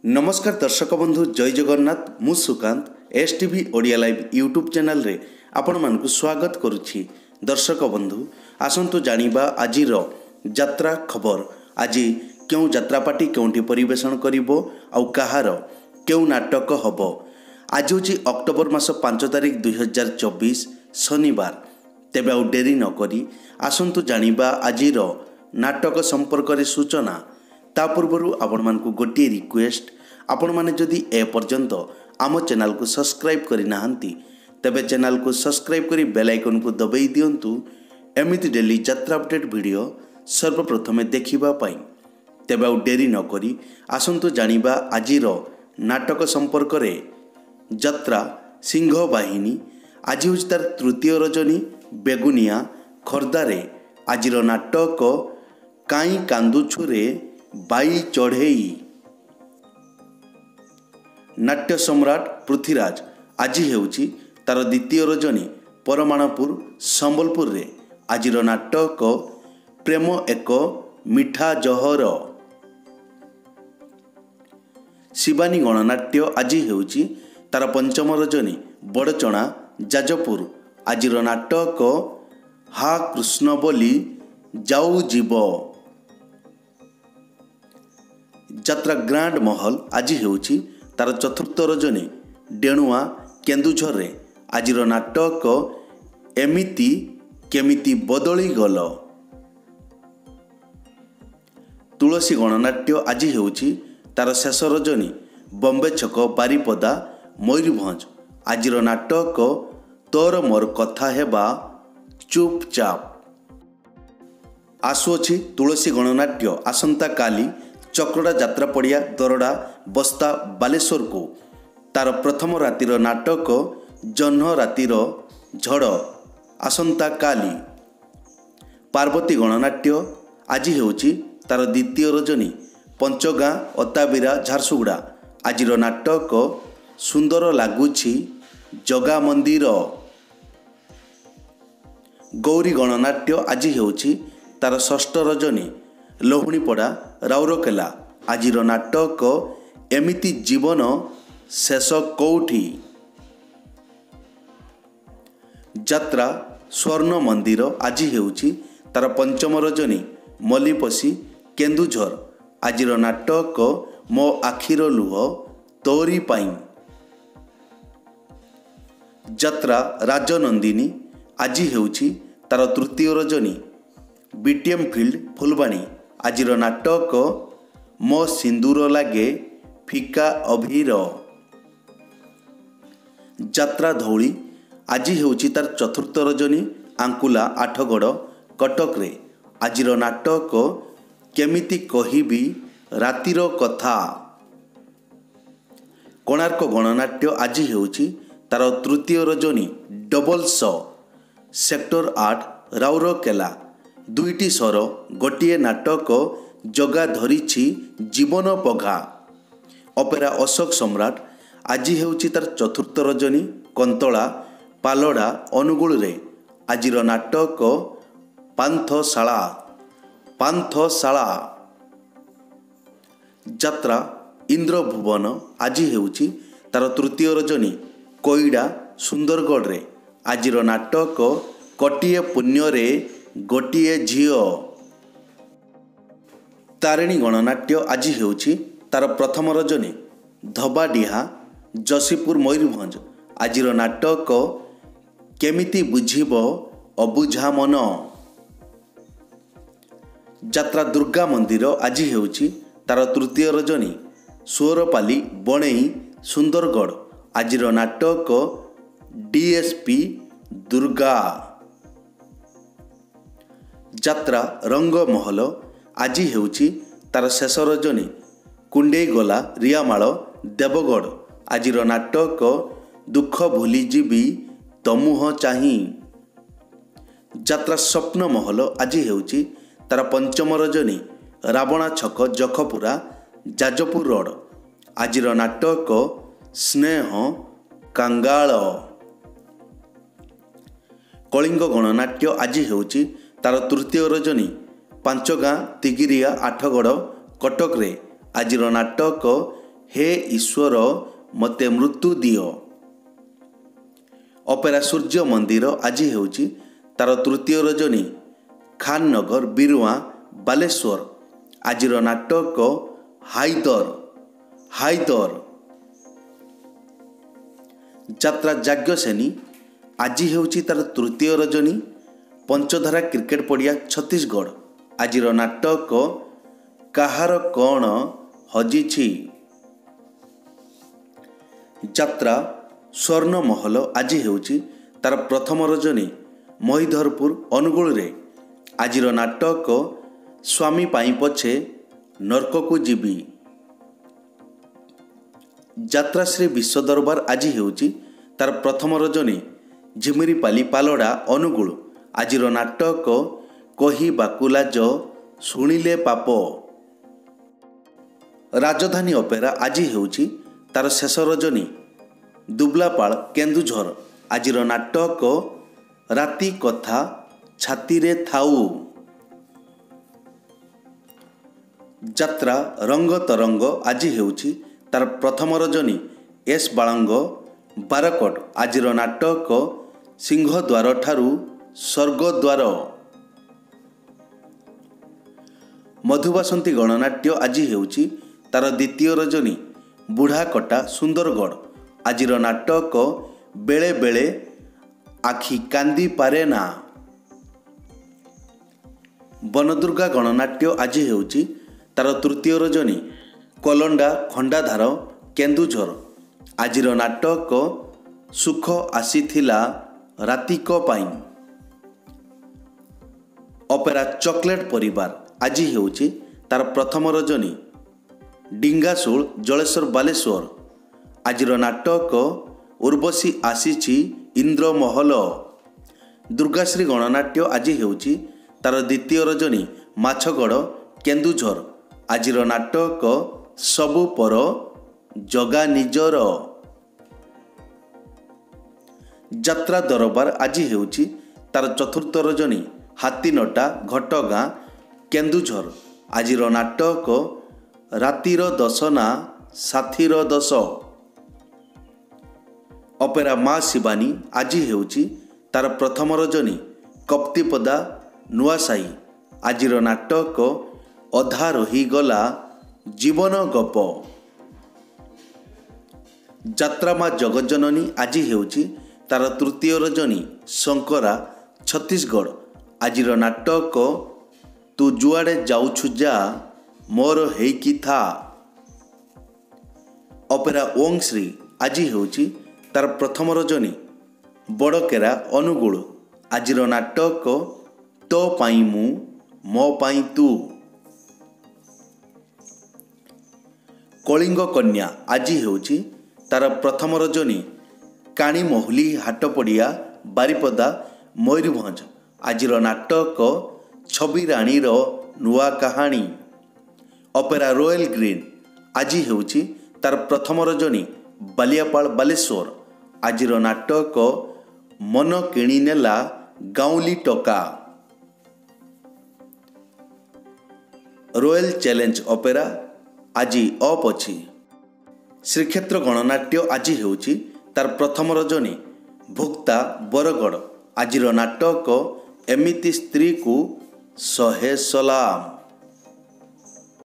नमस्कार दर्शक बंधु जय जगन्नाथ मु Sukant STV Odia live YouTube channel रे आपण मानकु स्वागत करुछि। दर्शक बंधु आसंतु जानिबा आजिर यात्रा खबर। आज क्यों यात्रा पार्टी क्योंठी परिवेषण करिवो आउ कहार क्यों नाटक हबो। आज होछि अक्टोबर मास 5 तारिख 2024 शनिवार। तेबे आउ डेरी न करी आसंतु जानिबा आजिर नाटक संपर्क रे सूचना। ता पूर्व आपण मानकु गोटे रिक्वेस्ट, आपण माने जदि ए पर्यंत आम चैनल को सब्सक्राइब करि नाहंती तेबे चैनल को सब्सक्राइब करी बेल आइकन को दबाई दियंतु एमिति डेली यात्रा अपडेट वीडियो सर्वप्रथमे देखिबा पाई। तेबे आउ डेरी न करी आसंतु जानिबा आजिर नाटक संपर्क रे। यात्रा सिंह बाहिनी आज होछि तार तृतीय रजनी बेगुनिया खर्दारे आजिर नाटक काई कांदुछुरे बाई चढ़ेई। नाट्य सम्राट पृथ्वीराज आज हेउछि तार द्वितीय रजनी परमाणपुर संबलपुर रे आजिर नाटक प्रेम एक मिठा जहर। शिवानी गणनाट्य आज हेउछि तार पंचम रजनी बड़चणा जाजपुर आजिर नाटक हा कृष्ण बोली जाऊ जीव। यात्रा ग्रांड महल आज हेउछि तार चतुर्थ रजनी डेणुआ केन्दुझर रे आजिर नाटक एमिति केमिति बदली गल। तुलसी गणनाट्य आज हेउछि तार शेष रजनी बम्बे छक बारिपदा मयूरभंज आजिर नाटक तोर मोर कथा हेबा चुपचाप। आसुअछि तुलसी गणनाट्य आसंता काली चक्रड़ा यात्रा पड़िया दरड़ा बस्ता बालेश्वर को तार प्रथम रातिर नाटक जह्न रातिर झड़ आसंता काली। पार्वती गणनाट्य आज हेउछि तार द्वितीय रजनी पंचगाँ अताबिरा झारसुगुड़ा आजिर नाटक सुंदर लागुछि जगा मंदिर। गौरी गणनाट्य आज हेउछि तार षष्ठ रजनी लोहणीपड़ा राउरकेला आजिर नाटक एमिति जीवन शेष कौठी। यात्रा स्वर्ण मंदिर आज हेउछि तार पंचम रजनी मल्लीपसी केन्दुझर आजिर नाटक मो आखिर लुह तोरी पाई। यात्रा राजनंदिनी आज हेउछि तार तृतीय रजनी बीटीएम फील्ड फुलबाणी आजिर नाटक मो सिंदूर लागे फिका अभीर। यात्रा धौली आज हेउछि तार चतुर्थ रजनी आंकुला आठगड़ कटक रे आजिर नाटक केमिति कहिबी रातिर कथा। कोणार्क गणनाट्य आज हेउछि तार तृतीय रजनी डबल स सेक्टर 8 राउरकेला दुईटी स्वर गोटे नाटक जगा धरिछि जीवन पघा। अपेरा अशोक सम्राट आज हेउछि तार चतुर्थ रजनी कंतला पालड़ा अनुगुल रे आजिर नाटक पांथशाला। यात्रा इंद्रभुवन आज हेउछि तार तृतीय रजनी कोईडा सुंदरगढ़ रे आजिर नाटक कटिए पुण्य रे गोटिए झियो। तारिणी गणनाट्य आज हेउछि तार प्रथम रजनी धबाडीहा जसीपुर मयूरभंज आजिर नाटक केमिति बुझिब अबुझा मन। यात्रा दुर्गा मंदिर आज हेउछि तार तृतीय रजनी सोरपाली बणई सुंदरगढ़ आजिर नाटक डीएसपी दुर्गा। यात्रा रंग महल आज हेउछि तार शेष रजनी कुंडे गला रियामाल देवगढ़ आजिर नाटक दुख भूली जीवी तमुह चाही। यात्रा स्वप्न महल आज हेउछि तार पंचम रजनी रावणा छक जखपुरा जाजपुर रोड आजिर नाटक स्नेह कांगाल। कलिंग गणनाट्य आज हेउछि तार तृतीय रजनी पांचगाँ तिगिरिया आठगड़ कटक रे आजिर नाटक हे ईश्वर मते मृत्यु दियो। अपेरा सूर्य मंदिर आज हेउची तार तृतीय रजनी खाननगर बिरुआ बालेश्वर। आजिर नाटक हाइदर हाइदर। यात्रा जाग्ञसेनी आज हेउची तार तृतीय रजनी पंचधारा क्रिकेट पड़िया छत्तीसगढ़। आजिर नाटक काहार कौन हजिछि। यात्रा स्वर्ण महल आज हेउची तार प्रथम रजनी महिधरपुर अनुगुल रे। आजिर नाटक स्वामी पाई पछे नरक को जीवी। यात्रा श्री विश्व दरबार आज हेउची तार प्रथम रजनी झिमिरीपाली पालड़ा अनुगुल। आजिर नाटक कही बाकुलाज शुणिले पाप। राजधानी अपेरा आज हेउची तार शेष रजनी दुबलापाल केन्दुझर। आजिर नाटक राति कथा छाती रे थाऊ। यात्रा रंग तरंग आज हेउची तार प्रथम रजनी एस बाळंग बारकोट। आजिर नाटक सिंहद्वार ठारू स्वर्गद्वार। मधुबासंती गणनाट्य आज हेउची तार द्वितीय रजनी बुढ़ाकटा सुंदरगढ़। आजिर नाटक बेले बेले आखि कांदी पारे ना। बनदुर्गा गणनाट्य आज हेउची तार तृतीय रजनी कलंडा खंडाधार केन्दुझर। आजिर नाटक सुख आसीथिला रातिक पाई। अपेरा चॉकलेट परिवार आज हेउची तार प्रथम रजनी डिंगासुल जलेश्वर बालेश्वर। आजिर नाटक उर्वशी आसीछि इंद्रमहल। दुर्गाश्री गणनाट्य आज हेउची तार द्वितीय रजनी माछगढ़ केन्दुझर। आजिर नाटक सबु पर जगा निजर। यात्रा दरबार आज हेउची तार चतुर्थ रजनी हाथीनटा घटगाँ केन्दुझर। आजिर नाटक रातिर दशना साथीर दश। अपेरा माँ शिवानी आज हेउची तार प्रथम रजनी कप्तिपदा नुआसाई। आजिर नाटक अधा रहीगला जीवन गप। यात्रा माँ जगज्जननी आज हेउची तार तृतीय रजनी शंकरा छत्तीसगढ़। आजिर नाटक तू जुआड़े जाउछु जा मोर हेइकी था। अपेरा ओंग श्री आज हेउची तार प्रथम रजनी बड़केरा अनुगुल। आजिर नाटक तो पाई मु मो पाई तू। कलिंग कन्या आज हेउची तार प्रथम रजनी काणी मोहली हाटपड़िया बारिपदा मयूरभंज। आजिर नाटक छवि राणीर नुआ कहानी। अपेरा रॉयल ग्रीन आज हेउची तार प्रथम रजनी बालियापाल बालेश्वर। आजिर नाटक मन किणीनेला गाउली टका। रॉयल चैलेंज अपेरा आज अप अछि। श्रीक्षेत्र गणनाट्य आज हेउची तार प्रथम रजनी भोक्ता बरगढ़। आजिर नाटक एमिति स्त्री को 100 सलाम।